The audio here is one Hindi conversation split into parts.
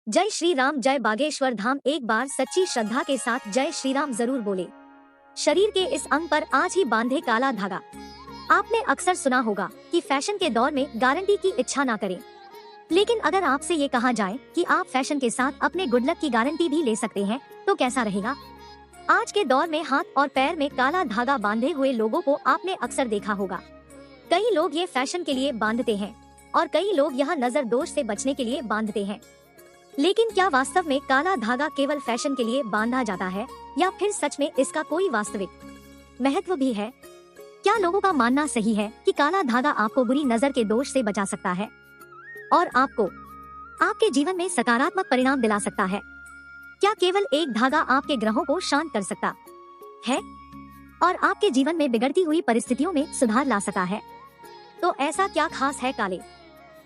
जय श्री राम, जय बागेश्वर धाम। एक बार सच्ची श्रद्धा के साथ जय श्री राम जरूर बोले। शरीर के इस अंग पर आज ही बांधे काला धागा। आपने अक्सर सुना होगा कि फैशन के दौर में गारंटी की इच्छा ना करें, लेकिन अगर आपसे ये कहा जाए कि आप फैशन के साथ अपने गुड लक की गारंटी भी ले सकते हैं, तो कैसा रहेगा? आज के दौर में हाथ और पैर में काला धागा बांधे हुए लोगों को आपने अक्सर देखा होगा। कई लोग ये फैशन के लिए बांधते हैं और कई लोग यह नजर दोष से बचने के लिए बांधते हैं। लेकिन क्या वास्तव में काला धागा केवल फैशन के लिए बांधा जाता है या फिर सच में इसका कोई वास्तविक महत्व भी है? क्या लोगों का मानना सही है कि काला धागा आपको बुरी नजर के दोष से बचा सकता है और आपको आपके जीवन में सकारात्मक परिणाम दिला सकता है? क्या केवल एक धागा आपके ग्रहों को शांत कर सकता है और आपके जीवन में बिगड़ती हुई परिस्थितियों में सुधार ला सकता है? तो ऐसा क्या खास है काले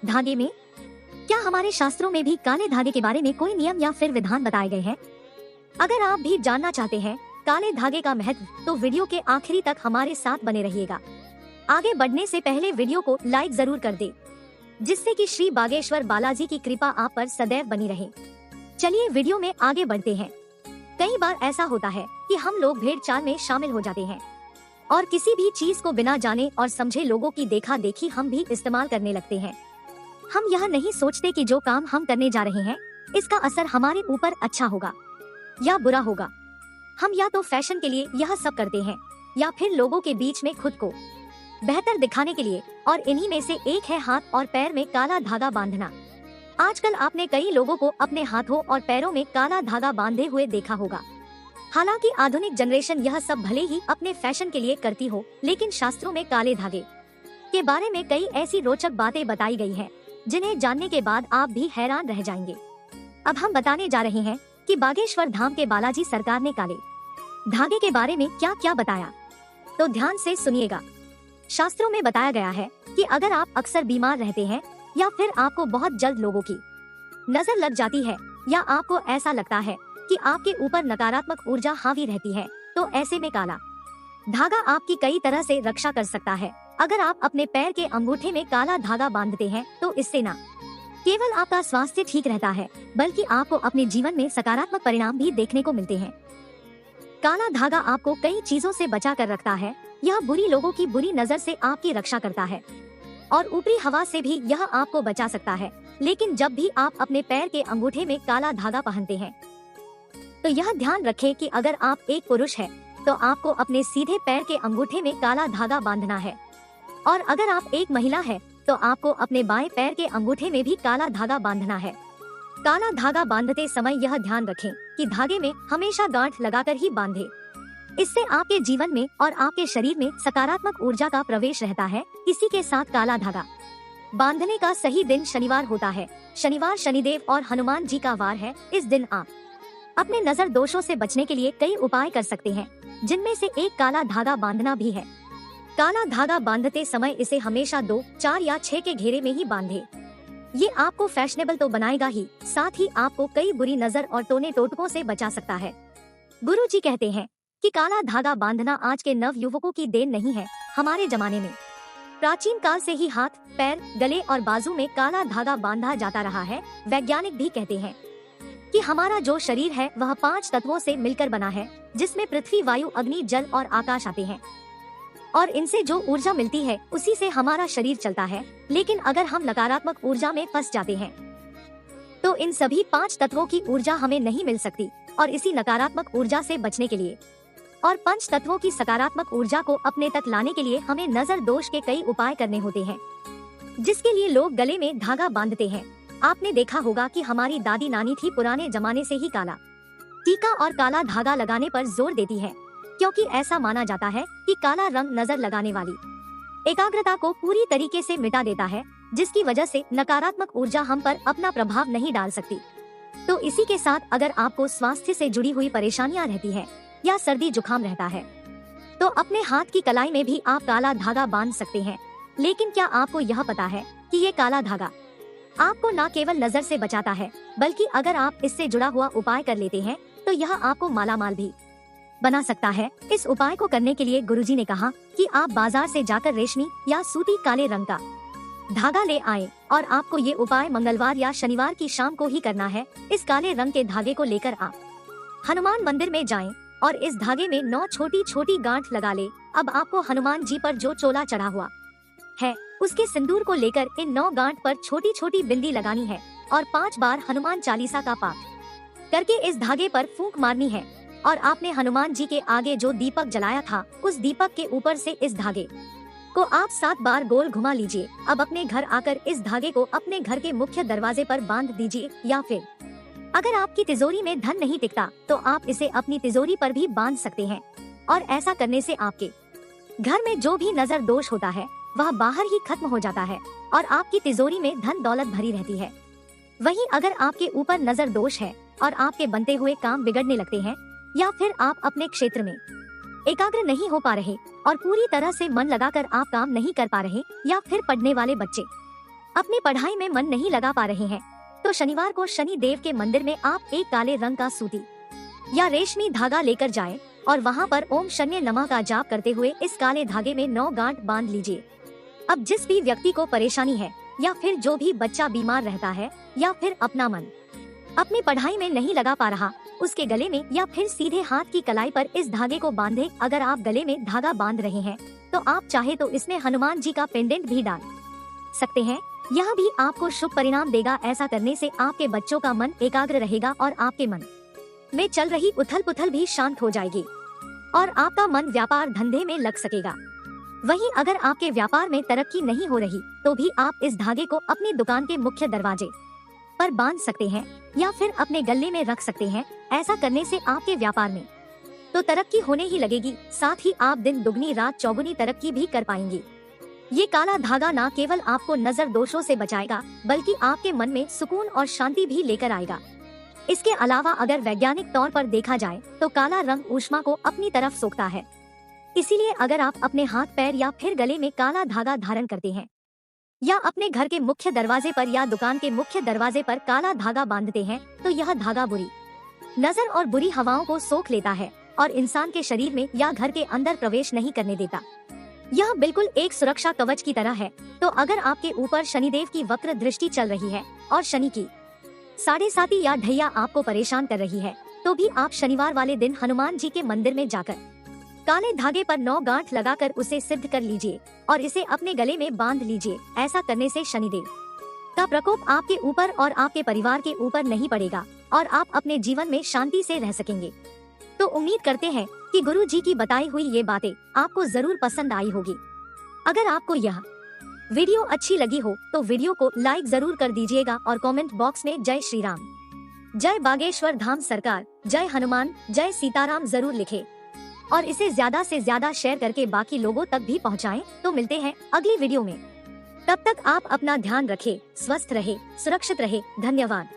धागे में? क्या हमारे शास्त्रों में भी काले धागे के बारे में कोई नियम या फिर विधान बताए गए हैं? अगर आप भी जानना चाहते हैं काले धागे का महत्व, तो वीडियो के आखिरी तक हमारे साथ बने रहिएगा। आगे बढ़ने से पहले वीडियो को लाइक जरूर कर दे, जिससे कि श्री बागेश्वर बालाजी की कृपा आप पर सदैव बनी रहे। चलिए वीडियो में आगे बढ़ते हैं। कई बार ऐसा होता है कि हम लोग भेड़ चाल में शामिल हो जाते हैं और किसी भी चीज को बिना जाने और समझे लोगों की देखा देखी हम भी इस्तेमाल करने लगते हैं। हम यह नहीं सोचते कि जो काम हम करने जा रहे हैं इसका असर हमारे ऊपर अच्छा होगा या बुरा होगा। हम या तो फैशन के लिए यह सब करते हैं या फिर लोगों के बीच में खुद को बेहतर दिखाने के लिए, और इन्हीं में से एक है हाथ और पैर में काला धागा बांधना। आजकल आपने कई लोगों को अपने हाथों और पैरों में काला धागा बांधे हुए देखा होगा। हालांकि आधुनिक जनरेशन यह सब भले ही अपने फैशन के लिए करती हो, लेकिन शास्त्रों में काले धागे के बारे में कई ऐसी रोचक बातें बताई गई हैं, जिन्हें जानने के बाद आप भी हैरान रह जाएंगे। अब हम बताने जा रहे हैं कि बागेश्वर धाम के बालाजी सरकार ने काले धागे के बारे में क्या क्या बताया, तो ध्यान से सुनिएगा। शास्त्रों में बताया गया है कि अगर आप अक्सर बीमार रहते हैं या फिर आपको बहुत जल्द लोगों की नजर लग जाती है या आपको ऐसा लगता है कि आपके ऊपर नकारात्मक ऊर्जा हावी रहती है, तो ऐसे में काला धागा आपकी कई तरह से रक्षा कर सकता है। अगर आप अपने पैर के अंगूठे में काला धागा बांधते हैं, तो इससे न केवल आपका स्वास्थ्य ठीक रहता है, बल्कि आपको अपने जीवन में सकारात्मक परिणाम भी देखने को मिलते हैं। काला धागा आपको कई चीजों से बचा कर रखता है। यह बुरी लोगों की बुरी नजर से आपकी रक्षा करता है और ऊपरी हवा से भी यह आपको बचा सकता है। लेकिन जब भी आप अपने पैर के अंगूठे में काला धागा पहनते हैं, तो यह ध्यान रखें कि अगर आप एक पुरुष है तो आपको अपने सीधे पैर के अंगूठे में काला धागा बांधना है, और अगर आप एक महिला है तो आपको अपने बाएं पैर के अंगूठे में भी काला धागा बांधना है। काला धागा बांधते समय यह ध्यान रखें कि धागे में हमेशा गांठ लगाकर ही बांधे। इससे आपके जीवन में और आपके शरीर में सकारात्मक ऊर्जा का प्रवेश रहता है। इसी के साथ काला धागा बांधने का सही दिन शनिवार होता है। शनिवार शनिदेव और हनुमान जी का वार है। इस दिन आप अपने नजर दोषों से बचने के लिए कई उपाय कर सकते हैं, जिनमें से एक काला धागा बांधना भी है। काला धागा बांधते समय इसे हमेशा 2, 4 या 6 के घेरे में ही बांधे। ये आपको फैशनेबल तो बनाएगा ही, साथ ही आपको कई बुरी नजर और टोने टोटकों से बचा सकता है। गुरु जी कहते हैं कि काला धागा बांधना आज के नव युवकों की देन नहीं है। हमारे जमाने में प्राचीन काल से ही हाथ, पैर, गले और बाजू में काला धागा बांधा जाता रहा है। वैज्ञानिक भी कहते हैं कि हमारा जो शरीर है वह 5 तत्वों से मिलकर बना है, जिसमें पृथ्वी, वायु, अग्नि, जल और आकाश आते हैं, और इनसे जो ऊर्जा मिलती है उसी से हमारा शरीर चलता है। लेकिन अगर हम नकारात्मक ऊर्जा में फंस जाते हैं, तो इन सभी 5 तत्वों की ऊर्जा हमें नहीं मिल सकती, और इसी नकारात्मक ऊर्जा से बचने के लिए और 5 तत्वों की सकारात्मक ऊर्जा को अपने तक लाने के लिए हमें नजर दोष के कई उपाय करने होते हैं, जिसके लिए लोग गले में धागा बांधते हैं। आपने देखा होगा कि हमारी दादी नानी थी पुराने जमाने से ही काला टीका और काला धागा लगाने पर जोर देती है, क्योंकि ऐसा माना जाता है कि काला रंग नजर लगाने वाली एकाग्रता को पूरी तरीके से मिटा देता है, जिसकी वजह से नकारात्मक ऊर्जा हम पर अपना प्रभाव नहीं डाल सकती। तो इसी के साथ अगर आपको स्वास्थ्य से जुड़ी हुई परेशानियां रहती है या सर्दी जुकाम रहता है, तो अपने हाथ की कलाई में भी आप काला धागा बांध सकते हैं। लेकिन क्या आपको यह पता है कि ये काला धागा आपको न केवल नजर से बचाता है, बल्कि अगर आप इससे जुड़ा हुआ उपाय कर लेते हैं तो यह आपको मालामाल भी बना सकता है। इस उपाय को करने के लिए गुरुजी ने कहा कि आप बाजार से जाकर रेशमी या सूती काले रंग का धागा ले आए और आपको ये उपाय मंगलवार या शनिवार की शाम को ही करना है। इस काले रंग के धागे को लेकर आप हनुमान मंदिर में जाएं और इस धागे में 9 छोटी छोटी गांठ लगा ले। अब आपको हनुमान जी पर जो चोला चढ़ा हुआ है उसके सिंदूर को लेकर इन 9 गांठ पर छोटी छोटी बिंदी लगानी है और 5 बार हनुमान चालीसा का पाठ करके इस धागे पर फूंक मारनी है। और आपने हनुमान जी के आगे जो दीपक जलाया था उस दीपक के ऊपर से इस धागे को आप 7 बार गोल घुमा लीजिए। अब अपने घर आकर इस धागे को अपने घर के मुख्य दरवाजे पर बांध दीजिए, या फिर अगर आपकी तिजोरी में धन नहीं टिकता तो आप इसे अपनी तिजोरी पर भी बांध सकते हैं। और ऐसा करने से आपके घर में जो भी नजर दोष होता है वह बाहर ही खत्म हो जाता है और आपकी तिजोरी में धन दौलत भरी रहती है। वहीं अगर आपके ऊपर नजर दोष है और आपके बनते हुए काम बिगड़ने लगते हैं, या फिर आप अपने क्षेत्र में एकाग्र नहीं हो पा रहे और पूरी तरह से मन लगाकर आप काम नहीं कर पा रहे, या फिर पढ़ने वाले बच्चे अपनी पढ़ाई में मन नहीं लगा पा रहे हैं, तो शनिवार को शनि देव के मंदिर में आप एक काले रंग का सूती या रेशमी धागा लेकर जाएं और वहां पर ओम शन्य नमः का जाप करते हुए इस काले धागे में 9 गांठ बांध लीजिए। अब जिस भी व्यक्ति को परेशानी है, या फिर जो भी बच्चा बीमार रहता है, या फिर अपना मन अपनी पढ़ाई में नहीं लगा पा रहा, उसके गले में या फिर सीधे हाथ की कलाई पर इस धागे को बांधे। अगर आप गले में धागा बांध रहे हैं तो आप चाहे तो इसमें हनुमान जी का पेंडेंट भी डाल सकते हैं। यह भी आपको शुभ परिणाम देगा। ऐसा करने से आपके बच्चों का मन एकाग्र रहेगा और आपके मन में चल रही उथल पुथल भी शांत हो जाएगी और आपका मन व्यापार धंधे में लग सकेगा। वहीं अगर आपके व्यापार में तरक्की नहीं हो रही तो भी आप इस धागे को अपनी दुकान के मुख्य दरवाजे पर बांध सकते हैं या फिर अपने गले में रख सकते हैं। ऐसा करने से आपके व्यापार में तो तरक्की होने ही लगेगी, साथ ही आप दिन दुगनी रात चौगुनी तरक्की भी कर पाएंगे। ये काला धागा न केवल आपको नजर दोषों से बचाएगा बल्कि आपके मन में सुकून और शांति भी लेकर आएगा। इसके अलावा अगर वैज्ञानिक तौर पर देखा जाए तो काला रंग ऊष्मा को अपनी तरफ सोखता है। इसीलिए अगर आप अपने हाथ पैर या फिर गले में काला धागा धारण करते हैं या अपने घर के मुख्य दरवाजे पर या दुकान के मुख्य दरवाजे पर काला धागा बांधते हैं तो यह धागा बुरी नजर और बुरी हवाओं को सोख लेता है और इंसान के शरीर में या घर के अंदर प्रवेश नहीं करने देता। यह बिल्कुल एक सुरक्षा कवच की तरह है। तो अगर आपके ऊपर शनिदेव की वक्र दृष्टि चल रही है और शनि की 7.5 या ढैया आपको परेशान कर रही है, तो भी आप शनिवार वाले दिन हनुमान जी के मंदिर में जाकर काले धागे पर 9 गांठ लगाकर उसे सिद्ध कर लीजिए और इसे अपने गले में बांध लीजिए। ऐसा करने से शनिदेव का प्रकोप आपके ऊपर और आपके परिवार के ऊपर नहीं पड़ेगा और आप अपने जीवन में शांति से रह सकेंगे। तो उम्मीद करते हैं कि गुरु जी की बताई हुई ये बातें आपको जरूर पसंद आई होगी। अगर आपको यह वीडियो अच्छी लगी हो तो वीडियो को लाइक जरूर कर दीजिएगा और कमेंट बॉक्स में जय श्री राम, जय बागेश्वर धाम सरकार, जय हनुमान, जय सीताराम जरूर लिखें और इसे ज्यादा से ज्यादा शेयर करके बाकी लोगों तक भी पहुंचाएं। तो मिलते हैं अगली वीडियो में, तब तक आप अपना ध्यान रखें, स्वस्थ रहे, सुरक्षित रहे। धन्यवाद।